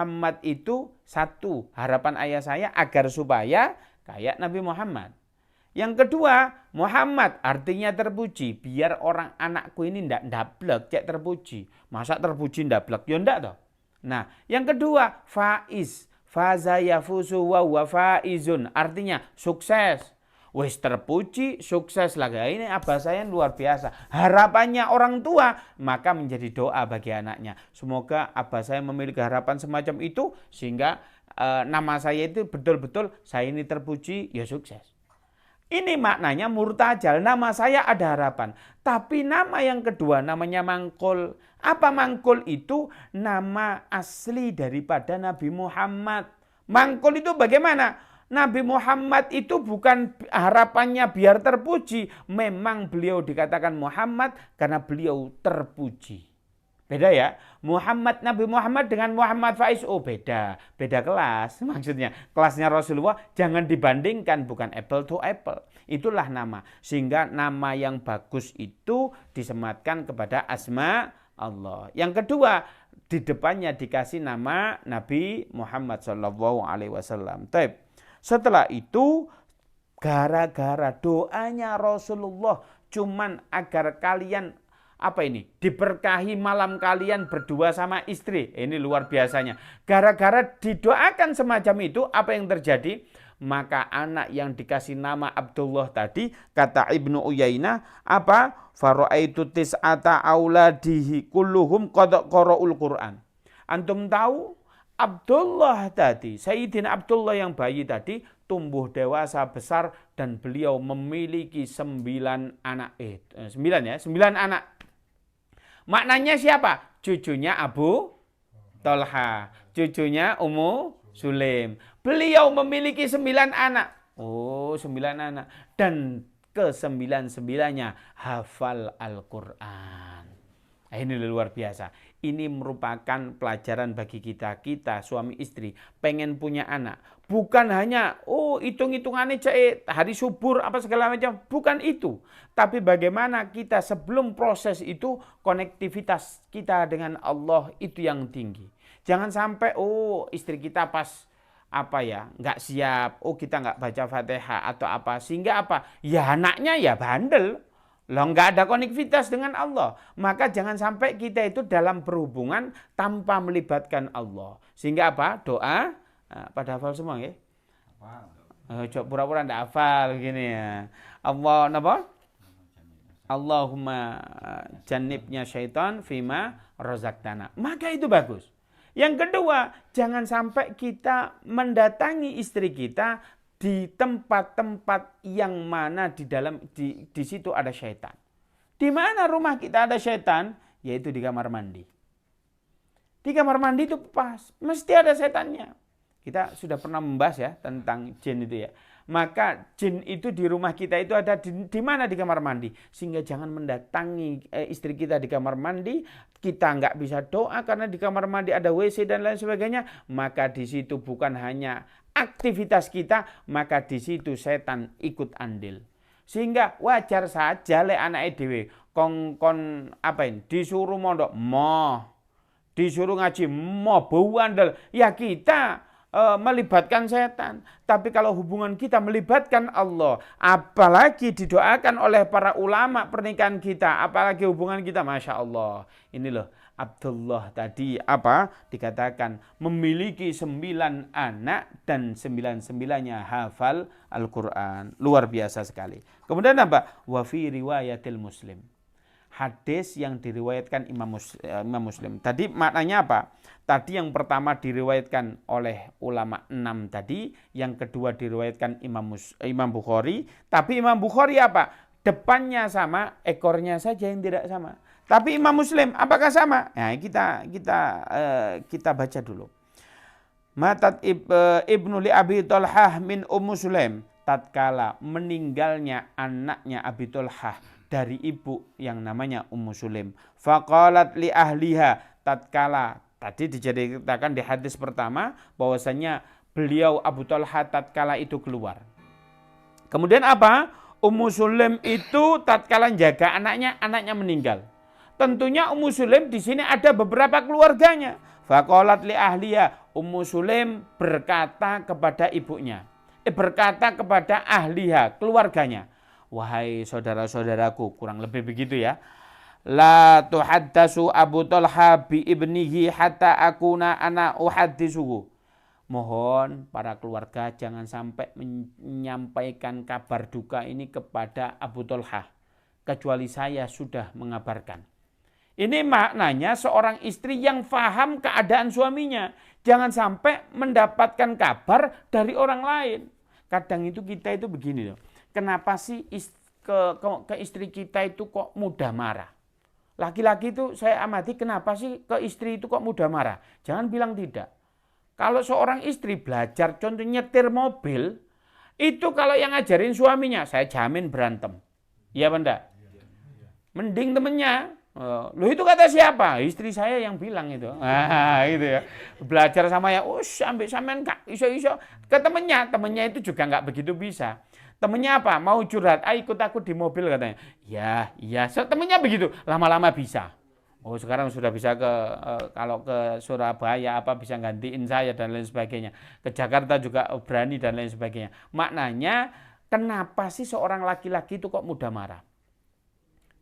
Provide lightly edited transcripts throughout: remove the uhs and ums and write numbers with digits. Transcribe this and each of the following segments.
Muhammad itu satu, harapan ayah saya agar supaya kayak Nabi Muhammad. Yang kedua, Muhammad artinya terpuji. Biar orang anakku ini ndak ndablek cek terpuji. Masa terpuji ndablek? Ya ndak toh. Nah, yang kedua, faiz. Faza yafuzu wa huwa faizun. Artinya sukses. Wis terpuji, sukses lagi. Ini abah saya luar biasa. Harapannya orang tua, maka menjadi doa bagi anaknya. Semoga abah saya memiliki harapan semacam itu, sehingga nama saya itu betul-betul saya ini terpuji, ya sukses. Ini maknanya murtajal, nama saya ada harapan. Tapi nama yang kedua namanya mangkul. Apa mangkul itu? Nama asli daripada Nabi Muhammad. Mangkul itu bagaimana? Nabi Muhammad itu bukan harapannya biar terpuji. Memang beliau dikatakan Muhammad karena beliau terpuji. Beda ya, Nabi Muhammad dengan Muhammad Faiz, oh beda kelas. Maksudnya kelasnya Rasulullah jangan dibandingkan, bukan apple to apple. Itulah nama, sehingga nama yang bagus itu disematkan kepada asma Allah. Yang kedua, di depannya dikasih nama Nabi Muhammad SAW. Setelah itu, gara-gara doanya Rasulullah, cuman agar kalian diberkahi malam kalian berdua sama istri. Ini luar biasanya. Gara-gara didoakan semacam itu, apa yang terjadi? Maka anak yang dikasih nama Abdullah tadi, kata Ibnu Uyainah, Fara'aitu tis'ata auladihi kulluhum qad qara'ul Qur'an. Antum tahu Abdullah tadi, Sayyidina Abdullah yang bayi tadi tumbuh dewasa besar dan beliau memiliki 9 anak. 9 anak. Maknanya siapa? Cucunya Abu Tolha, cucunya Ummu Sulaim. Beliau memiliki 9 anak. 9 anak. Dan ke-9-9-nya hafal Al-Quran. Ini luar biasa. Ini merupakan pelajaran bagi kita suami istri pengen punya anak. Bukan hanya hitung-hitungannya hari subur apa segala macam. Bukan itu. Tapi bagaimana kita sebelum proses itu konektivitas kita dengan Allah itu yang tinggi. Jangan sampai istri kita pas nggak siap, kita nggak baca Fatihah atau apa, sehingga ya anaknya ya bandel. Nggak ada konektivitas dengan Allah. Maka jangan sampai kita itu dalam berhubungan tanpa melibatkan Allah. Sehingga doa, pada hafal semua ya? Coba pura-pura nggak hafal gini ya. Allahumma jannibnya syaitan fima razaqtana. Maka itu bagus. Yang kedua, jangan sampai kita mendatangi istri kita di tempat-tempat yang mana di situ ada syaitan. Di mana rumah kita ada syaitan? Yaitu di kamar mandi. Di kamar mandi itu pas, mesti ada setannya. Kita sudah pernah membahas ya tentang jin itu ya. Maka jin itu di rumah kita itu ada di mana? Di kamar mandi. Sehingga jangan mendatangi istri kita di kamar mandi. Kita nggak bisa doa karena di kamar mandi ada WC dan lain sebagainya. Maka di situ bukan hanya aktivitas kita, maka di situ setan ikut andil. Sehingga wajar saja anak dhewe disuruh mondok disuruh ngaji bau andel. Ya kita melibatkan setan. Tapi kalau hubungan kita melibatkan Allah, apalagi didoakan oleh para ulama pernikahan kita, apalagi hubungan kita, Masya Allah. Ini loh Abdullah tadi dikatakan memiliki 9 anak dan 9-9-nya hafal Al-Quran. Luar biasa sekali. Kemudian wa fi riwayatil Muslim. Hadis yang diriwayatkan Imam Muslim. Tadi maknanya apa? Tadi yang pertama diriwayatkan oleh ulama 6 tadi, yang kedua diriwayatkan Imam Bukhari. Tapi Imam Bukhari depannya sama, ekornya saja yang tidak sama. Tapi Imam Muslim apakah sama? Nah, kita baca dulu. Matat ibnu li Abi Tolhah min Ummu Sulaim. Tatkala meninggalnya anaknya Abi Tolhah dari ibu yang namanya Ummu Sulaim. Faqalat li ahliha, tatkala tadi diceritakan di hadis pertama bahwasanya beliau Abu Tolhah tatkala itu keluar. Kemudian Ummu Sulaim itu tatkala jaga anaknya meninggal. Tentunya Ummu Sulaim di sini ada beberapa keluarganya. Faqalat li ahliha, Ummu Sulaim berkata kepada ibunya, berkata kepada ahliha, keluarganya, wahai saudara-saudaraku, kurang lebih begitu ya. La tuhaddasu Abu Talha bi ibnihi hatta akuna ana uhaddisuhu. Mohon para keluarga jangan sampai menyampaikan kabar duka ini kepada Abu Talha, kecuali saya sudah mengabarkan. Ini maknanya seorang istri yang faham keadaan suaminya. Jangan sampai mendapatkan kabar dari orang lain. Kadang itu kita itu begini loh. Kenapa sih ke istri kita itu kok mudah marah? Laki-laki itu saya amati kenapa sih ke istri itu kok mudah marah? Jangan bilang tidak. Kalau seorang istri belajar contoh nyetir mobil, itu kalau yang ngajarin suaminya, saya jamin berantem. Iya benda? Mending temennya. Loh itu kata siapa? Istri saya yang bilang itu. Gitu ya. Belajar sama ya, sampai sampean gak iso-iso. Ke temennya itu juga gak begitu bisa. Temennya apa? Mau curhat, ikut aku di mobil katanya. Ya, iya. Temennya begitu, lama-lama bisa. Oh sekarang sudah bisa kalau ke Surabaya bisa gantiin saya dan lain sebagainya. Ke Jakarta juga berani dan lain sebagainya. Maknanya kenapa sih seorang laki-laki itu kok mudah marah?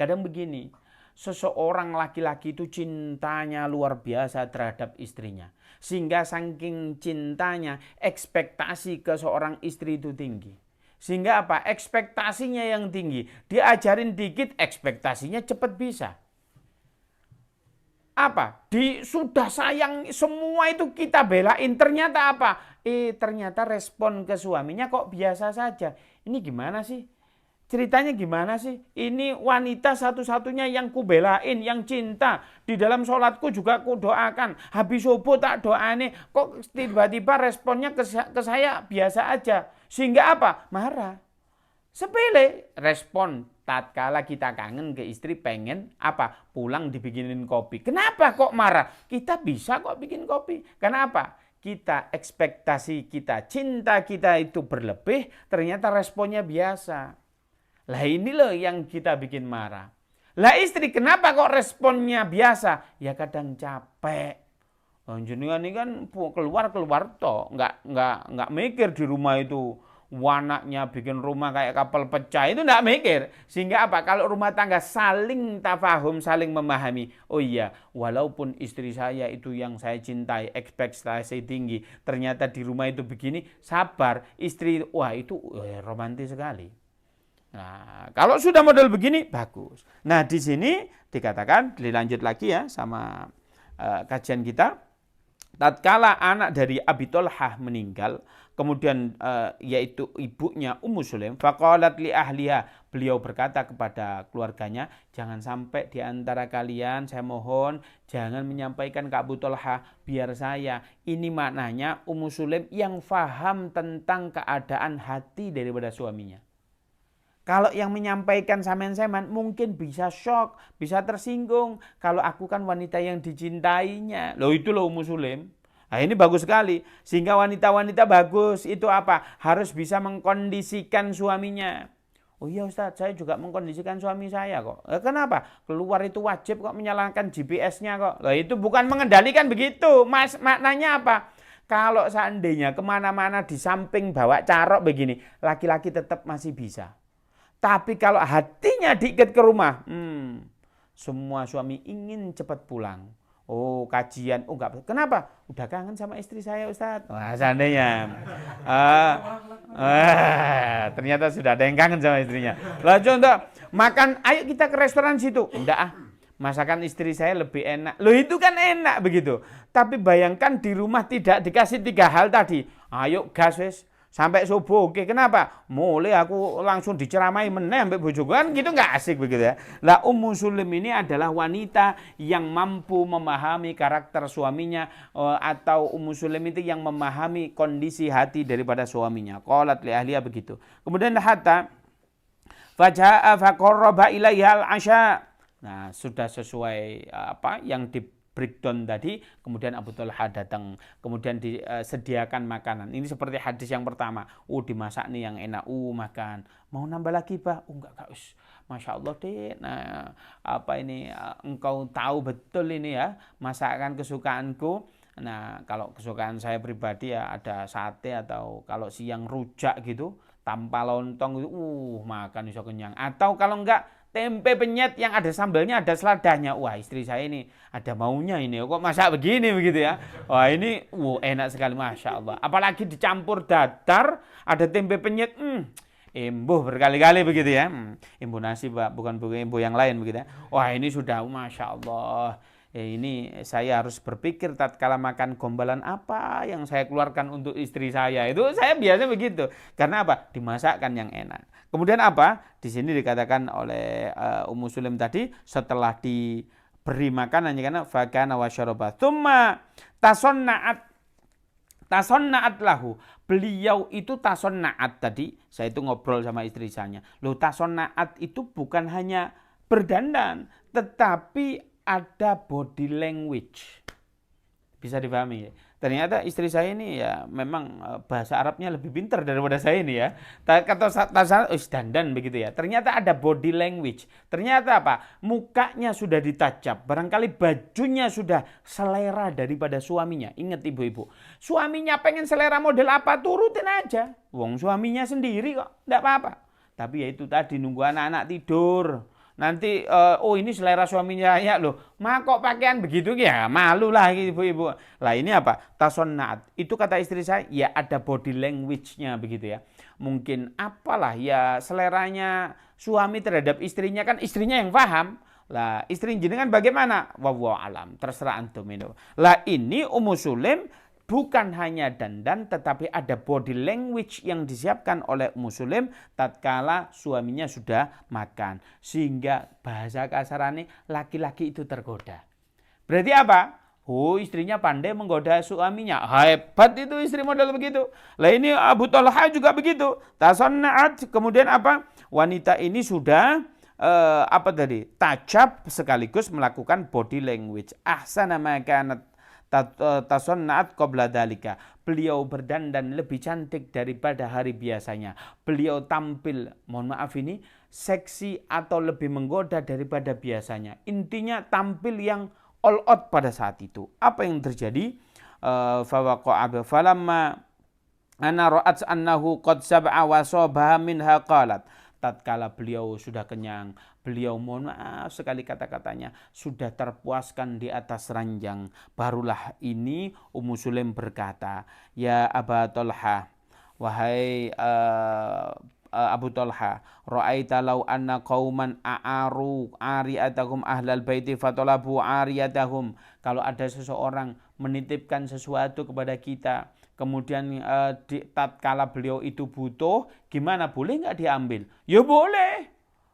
Kadang begini, seseorang laki-laki itu cintanya luar biasa terhadap istrinya. Sehingga saking cintanya, ekspektasi ke seorang istri itu tinggi. Sehingga apa? Ekspektasinya yang tinggi. Diajarin dikit, ekspektasinya cepat bisa. Apa? Sudah sayang semua itu kita belain. Ternyata apa? Ternyata respon ke suaminya kok biasa saja. Ini gimana sih? Ceritanya gimana sih? Ini wanita satu-satunya yang kubelain, yang cinta. Di dalam sholatku juga kudoakan. Habis subuh tak doane. Kok tiba-tiba responnya ke saya biasa aja. Sehingga apa? Marah. Sepele. Respon tatkala kita kangen ke istri pengen apa? Pulang dibikinin kopi. Kenapa kok marah? Kita bisa kok bikin kopi. Kenapa? Kita ekspektasi kita, cinta kita itu berlebih. Ternyata responnya biasa. Lah ini loh yang kita bikin marah. Lah istri kenapa kok responnya biasa? Ya kadang capek. Jenengan ini kan keluar toh, nggak mikir di rumah itu anaknya bikin rumah kayak kapal pecah, itu nggak mikir. Sehingga apa? Kalau rumah tangga saling tafahum, saling memahami. Oh iya, walaupun istri saya itu yang saya cintai, ekspektasi tinggi, ternyata di rumah itu begini, sabar. Istri, wah itu romantis sekali. Nah, kalau sudah model begini bagus. Nah, di sini dikatakan dilanjut lagi ya sama kajian kita. Tatkala anak dari Abi Thalhah meninggal, kemudian yaitu ibunya Ummu Sulaim, faqalat li ahliha, beliau berkata kepada keluarganya, jangan sampai di antara kalian, saya mohon jangan menyampaikan ke Abu Thalhah, biar saya. Ini maknanya Ummu Sulaim yang faham tentang keadaan hati daripada suaminya. Kalau yang menyampaikan samen-semen mungkin bisa shock, bisa tersinggung. Kalau aku kan wanita yang dicintainya. Loh itu loh Ummu Sulaim. Nah ini bagus sekali. Sehingga wanita-wanita bagus itu apa? Harus bisa mengkondisikan suaminya. Oh iya Ustaz, saya juga mengkondisikan suami saya kok. Kenapa? Keluar itu wajib kok menyalakan GPS-nya kok. Loh itu bukan mengendalikan begitu. Maknanya apa? Kalau seandainya kemana-mana di samping bawa carok begini, laki-laki tetap masih bisa. Tapi kalau hatinya diikat ke rumah, semua suami ingin cepat pulang. Oh kajian, enggak. Kenapa? Udah kangen sama istri saya Ustaz. Wah seandainya. Ternyata sudah ada yang kangen sama istrinya. Lah contoh, makan, ayo kita ke restoran situ. Enggak masakan istri saya lebih enak. Loh itu kan enak begitu. Tapi bayangkan di rumah tidak dikasih 3 hal tadi. Ayo gas wes. Sampai subuh, oke. Kenapa? Mulai aku langsung diceramai meneh sampai bojoku kan gitu nggak asik begitu ya. Lah Ummu Sulaim ini adalah wanita yang mampu memahami karakter suaminya atau Ummu Sulaim itu yang memahami kondisi hati daripada suaminya. Qalat li ahliya begitu. Kemudian hatta faja'a faqarraba ilaiha al-'asha. Nah, sudah sesuai apa yang di breakdown tadi, kemudian Abu Thalhah datang, kemudian disediakan makanan. Ini seperti hadis yang pertama, dimasak nih yang enak, makan. Mau nambah lagi Pak? Enggak, Masya Allah deh. Nah, apa ini engkau tahu betul ini ya, masakan kesukaanku. Nah, kalau kesukaan saya pribadi ya ada sate atau kalau siang rujak gitu, tanpa lontong itu, makan iso kenyang. Atau kalau enggak tempe penyet yang ada sambalnya, ada seladahnya. Wah, istri saya ini ada maunya ini. Kok masak begini begitu ya? Wah, ini enak sekali, Masya Allah. Apalagi dicampur dadar, ada tempe penyet. Embuh berkali-kali begitu ya. Embuh nasi, Pak, bukan embuh yang lain begitu ya. Wah, ini sudah Masya Allah. Ini saya harus berpikir tatkala makan gombalan apa yang saya keluarkan untuk istri saya. Itu saya biasa begitu. Karena apa? Dimasakkan yang enak. Kemudian apa? Di sini dikatakan oleh Ummu Sulaim tadi, setelah diberi makanan karena fakana wa syaraba. Tsumma tasonna'at lahu. Beliau itu tasonna'at tadi, saya itu ngobrol sama istri saya. Loh, tasonna'at itu bukan hanya berdandan, tetapi ada body language. Bisa dipahami ya? Ternyata istri saya ini ya memang bahasa Arabnya lebih pintar daripada saya ini ya. Kata dandan begitu ya. Ternyata ada body language. Ternyata apa? Mukanya sudah ditajab. Barangkali bajunya sudah selera daripada suaminya. Ingat ibu-ibu. Suaminya pengen selera model apa, turutin aja. Wong suaminya sendiri kok. Enggak apa-apa. Tapi ya itu tadi, nunggu anak-anak tidur. Nanti ini selera suaminya ya loh, kok pakaian begitu ya, malu lah ibu-ibu. Lah ini apa? Tasonna'at. Itu kata istri saya, ya ada body language-nya begitu ya. Mungkin apalah ya seleranya suami terhadap istrinya, kan istrinya yang paham. Lah istri jenengan bagaimana? Wallahu alam, terserah antum itu. Lah ini Ummu Sulaim bukan hanya dandan, tetapi ada body language yang disiapkan oleh Ummu Sulaim tatkala suaminya sudah makan. Sehingga bahasa kasarannya laki-laki itu tergoda. Berarti apa? Istrinya pandai menggoda suaminya. Hebat itu istri model begitu. Lah ini Abu Talha juga begitu. Tasonna'at, kemudian apa? Wanita ini sudah tajab sekaligus melakukan body language. Ahsana ma kanat tasonna'at qabla dalika. Beliau berdandan lebih cantik daripada hari biasanya. Beliau tampil, mohon maaf ini, seksi atau lebih menggoda daripada biasanya. Intinya tampil yang all out pada saat itu. Apa yang terjadi? Fawaqa'a falamma ana ra'at annahu qad sab'a wa sabaha minha qalat. Tatkala beliau sudah kenyang, beliau mohon maaf sekali kata-katanya, sudah terpuaskan di atas ranjang. Barulah ini Ummu Sulaim berkata, ya Aba Talha, wahai Abu Talha, ra'aita law anna qauman a'aru ariyatahum ahlal baiti fatalabu ariyatahum. Kalau ada seseorang menitipkan sesuatu kepada kita, kemudian tatkala beliau itu butuh, gimana, boleh nggak diambil? Ya boleh.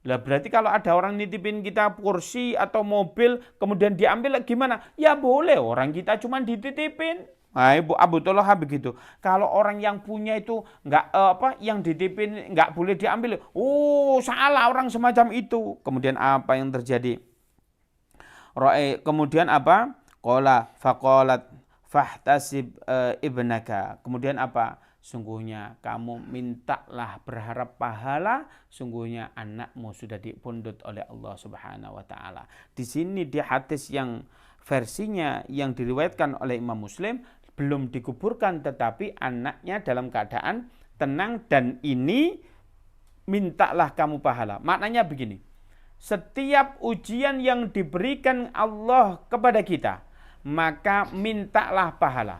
Lah berarti kalau ada orang nitipin kita kursi atau mobil, kemudian diambil gimana? Ya boleh, orang kita cuma dititipin. Nah, Ibu Abu Talha begitu. Kalau orang yang punya itu yang dititipin nggak boleh diambil. Salah orang semacam itu. Kemudian apa yang terjadi? Kemudian apa? Qala faqalat fahtasib ibnaka. Kemudian apa? Sungguhnya kamu mintalah berharap pahala, sungguhnya anakmu sudah dipundut oleh Allah Subhanahu wa taala. Di sini di hadis yang versinya yang diriwayatkan oleh Imam Muslim belum dikuburkan, tetapi anaknya dalam keadaan tenang dan ini mintalah kamu pahala. Maknanya begini. Setiap ujian yang diberikan Allah kepada kita, maka mintalah pahala.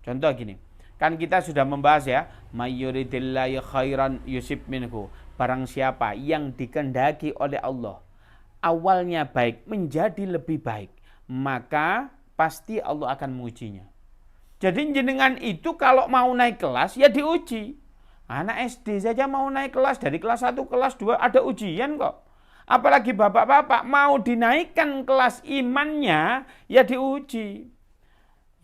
Contoh gini, kan kita sudah membahas ya, mayyuridillahi khairan yusib minhu. Barang siapa yang dikehendaki oleh Allah awalnya baik menjadi lebih baik, maka pasti Allah akan mengujinya. Jadi jenengan itu kalau mau naik kelas ya diuji. Anak SD saja mau naik kelas, dari kelas 1 kelas 2 ada ujian kok. Apalagi bapak-bapak mau dinaikkan kelas imannya ya diuji.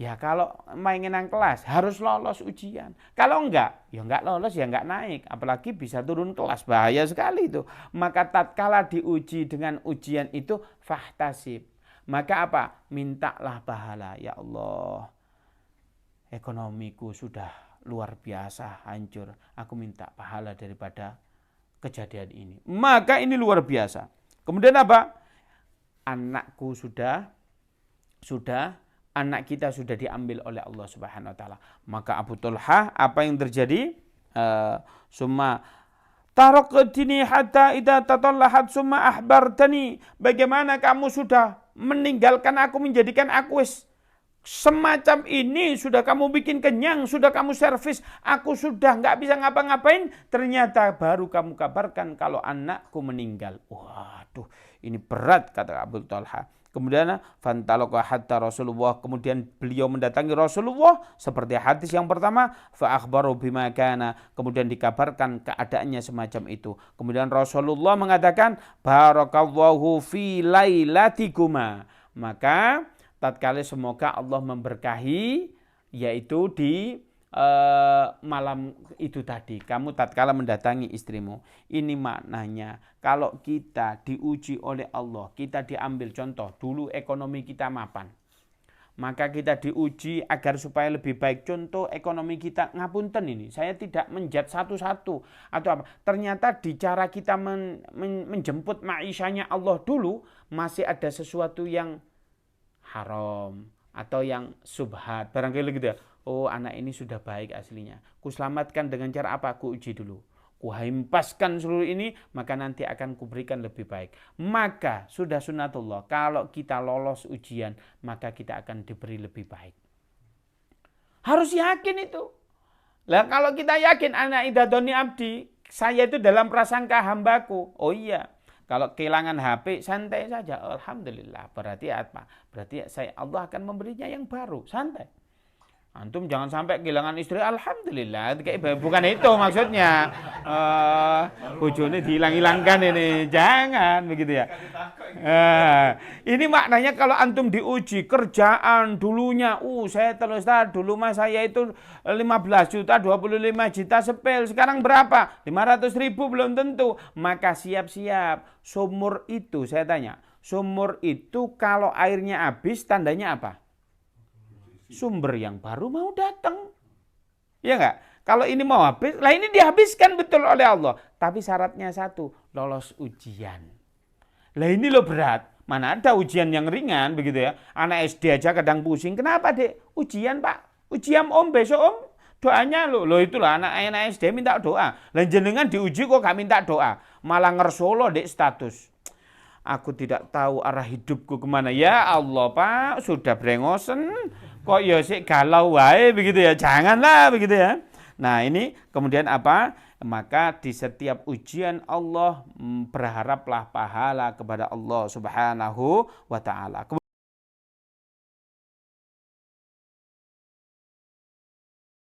Ya kalau mainan kelas harus lolos ujian. Kalau enggak, ya enggak lolos, ya enggak naik. Apalagi bisa turun kelas, bahaya sekali itu. Maka tatkala diuji dengan ujian itu fahtasib. Maka apa? Mintalah pahala. Ya Allah, ekonomiku sudah luar biasa hancur. Aku minta pahala daripada kejadian ini. Maka ini luar biasa. Kemudian apa? Anakku sudah anak kita sudah diambil oleh Allah Subhanahu wa taala. Maka Abu Talha, apa yang terjadi? Summa tarakatini hatta idza tatallahat summa ahbartani. Bagaimana kamu sudah meninggalkan aku, menjadikan aku semacam ini, sudah kamu bikin kenyang, sudah kamu servis, aku sudah nggak bisa ngapa-ngapain, ternyata baru kamu kabarkan kalau anakku meninggal. Waduh, ini berat, kata Abu Talha. Kemudian fantalaqa hatta Rasulullah, kemudian beliau mendatangi Rasulullah seperti hadis yang pertama, fa akhbaru bima kana, kemudian dikabarkan keadaannya semacam itu. Kemudian Rasulullah mengatakan barakallahu fi lailatikuma, maka tatkala semoga Allah memberkahi, yaitu di malam itu tadi, kamu tatkala mendatangi istrimu. Ini maknanya, kalau kita diuji oleh Allah, kita diambil contoh, dulu ekonomi kita mapan, maka kita diuji agar supaya lebih baik. Contoh ekonomi kita, ngapunten ini, saya tidak menjat satu-satu atau apa. Ternyata di cara kita menjemput ma'isyahnya Allah dulu, masih ada sesuatu yang haram atau yang subhat, barangkali gitu ya. Oh, anak ini sudah baik aslinya, ku selamatkan dengan cara apa? Ku uji dulu, ku hempaskan seluruh ini, maka nanti akan kuberikan lebih baik. Maka sudah sunatullah, kalau kita lolos ujian, maka kita akan diberi lebih baik. Harus yakin itu. Lah kalau kita yakin anak idadoni abdi, saya itu dalam prasangka hambaku. Oh iya, kalau kehilangan HP santai saja, alhamdulillah. Berarti apa? Berarti Allah akan memberinya yang baru, santai. Antum jangan sampai kehilangan istri, alhamdulillah. Bukan itu maksudnya. Bojone dihilang-hilangkan ini, jangan begitu ya. Ini maknanya kalau antum diuji kerjaan dulunya, saya terus dulu mas saya itu 15 juta, 25 juta sepel, sekarang berapa? 500.000 belum tentu. Maka siap-siap. Sumur itu, saya tanya, sumur itu kalau airnya habis tandanya apa? Sumber yang baru mau datang. Ya enggak? Kalau ini mau habis, lah ini dihabiskan betul oleh Allah. Tapi syaratnya satu, lolos ujian. Lah ini loh berat. Mana ada ujian yang ringan begitu ya. Anak SD aja kadang pusing. Kenapa dek? Ujian pak. Ujian om besok om. Doanya loh itulah anak SD minta doa. Lah jenengan diuji kok gak minta doa. Malah ngersolo dek status. Aku tidak tahu arah hidupku kemana. Ya Allah pak, sudah brengosen. Kok ya sih galau wae begitu ya. Janganlah begitu ya. Nah ini kemudian apa? Maka di setiap ujian Allah berharaplah pahala kepada Allah Subhanahu wa ta'ala.